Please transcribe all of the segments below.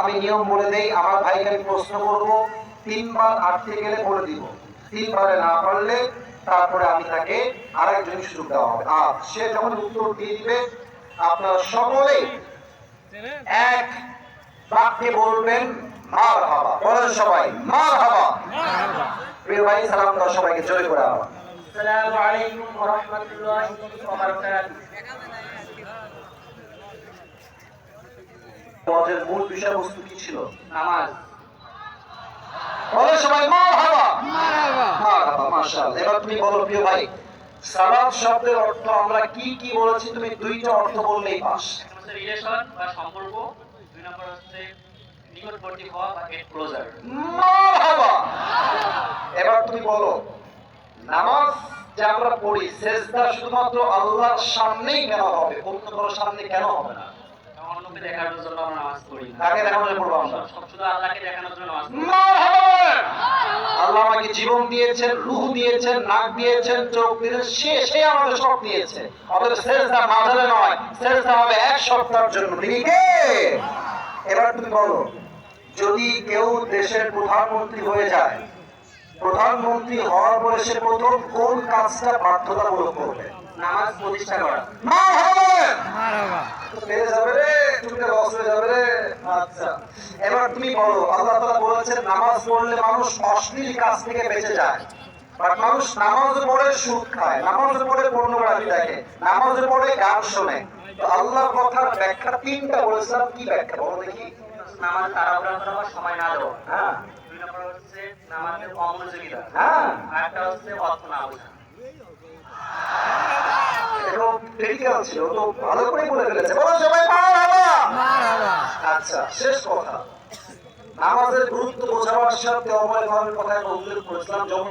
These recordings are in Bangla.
আমি নিয়ম বলে দেই, আমার ভাইকে আমি প্রশ্ন করব, 3 বার আটকে গেলে বলে দিব, 3 বারে না পারলে তারপরে আমি তাকে আরেকজন সুযোগ দেওয়া হবে। আর সে যখন উত্তর দিয়ে দিবে আপনারা সকলেই এক বাক্যে বলবেন মারহাবা। বলেন সবাই মারহাবা। প্রিয় ভাই সালাম দাও সবাইকে জোরে করে। আসসালামু আলাইকুম ওয়া রাহমাতুল্লাহি ওয়া বারাকাতুহু। আমাদের মূল বিষয়বস্তু কি ছিল? নামাজ। বলেন সবাই মারহাবা। মারহাবা মারহাবা মাশাআল্লাহ। এবার তুমি বলো প্রিয় ভাই, সালাত শব্দের অর্থ আমরা কি কি বলেছি? তুমি দুইটা অর্থ বললেই পাস। একটা হচ্ছে রিলেশন বা সম্পর্ক, দুই নম্বর হচ্ছে নিকটবর্তী হওয়া বা গেট ক্লোজার। মারহাবা। এবার তুমি বলো, নামাজ যে আমরা পড়ি সেজদা শুধুমাত্র আল্লাহর সামনেই কেন হবে, অন্য কারো সামনে কেন হবে না? অন্যকে দেখানোর জন্য আমরা নামাজ পড়ি না। কাকে দেখানোর জন্য পড়বো আমরা? সব শুধু আল্লাহকে দেখানোর জন্য নামাজ পড়ি। মারহাবা। আল্লাহ আমাকে জীবন দিয়েছেন, রূহ দিয়েছেন, নাক দিয়েছেন, চোখ দিয়েছেন, সে আমাদের সব দিয়েছে। অথচ সেজদা মাঝারে নয়, সেজদা হবে এক সপ্তাহের জন্য। তিনি কে? এবার তুমি বলো, যদি কেউ দেশের প্রধানমন্ত্রী হয়ে যায়, প্রধানমন্ত্রী হওয়ার পরে সে প্রথম কোন কাজটা বাধ্যতামূলক করবে? নামাজ প্রতিষ্ঠা করা। পেরে যাবে রে, তুমি লস হয়ে যাবে রে। আচ্ছা, এবার তুমি বলো, আল্লাহ তাআলা বলেছেন নামাজ পড়লে মানুষ অশ্লীল কাজ থেকে বেঁচে যায়। বাট মানুষ নামাজ পড়ে সুদ খায়, নামাজ পড়ে পর্নোগ্রাফি দেখে, নামাজ পড়ে গান শোনে। তো আল্লাহর কথার ব্যাখ্যা 3টা বলেছিলাম, কি ব্যাখ্যা বলো দেখি? নামাজ তাড়াহুড়া করা বা সময় না দেওয়া। হ্যাঁ, দুই নম্বর হচ্ছে নামাজের অমনোযোগিতা। হ্যাঁ, আরেকটা হচ্ছে অর্থ না বোঝা। এরকম ক্রিটিক্যাল ছিল, তো ভালো করে বলে ফেলেছে। বলো সবাই মারহাবা। আচ্ছা, শেষ কথা, নামাজের গুরুত্ব বোঝাবার সাথে অময় ভাবের কথা উল্লেখ করেছিলাম। যখন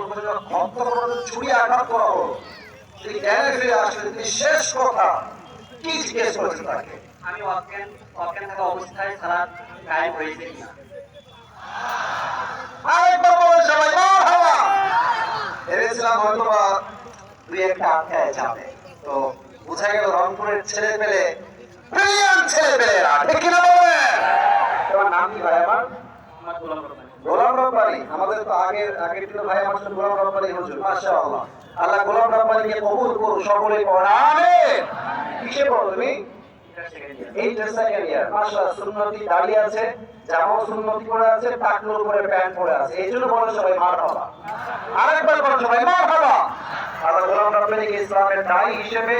হত্যা করার ছুরি আঘাত করা হলো, তিনি জ্ঞানে ফিরে আসলে তিনি শেষ কথা কি জিজ্ঞেস করেছেন তাকে? আমি অজ্ঞান থাকা অবস্থায় সালাত কায়েম হয়েছে কিনা। আরেকবার বলে সবাই মারহাবা। ভেবেছিলাম হয়তো বা 2-1টা আটকায় যাবে, তো বোঝা গেল রংপুরের ছেলে পেলে ব্রিলিয়ান্ট ছেলে পেলেরা, ঠিক কিনা বলেন? তোমার নাম কি ভাই? আমার মোহাম্মদ গোলাম রব্বানী। গোলাম রব্বানী। আমাদের তো আগের দিন ভাই আমার সাথে গোলাম রব্বানী হুজুর, মাশাআল্লাহ। আল্লাহ গোলাম রব্বানীকে কবুল করুন, সকলে পড়ুন আমিন। কিসে পড়ো তুমি? এইটা সেকেন্ড ইয়ার। মাশাআল্লাহ, সুন্নতি দাড়ি আছে, জামা সুন্নতি পরে আছে, টাকনুর উপরে প্যান্ট পরে আছে। এইজন্য বলে সবাই মারহাবা। আরেকবার বলো সবাই মারহাবা। আল্লাহ গোলাম রব্বানীকে ইসলামের দায়ী হিসেবে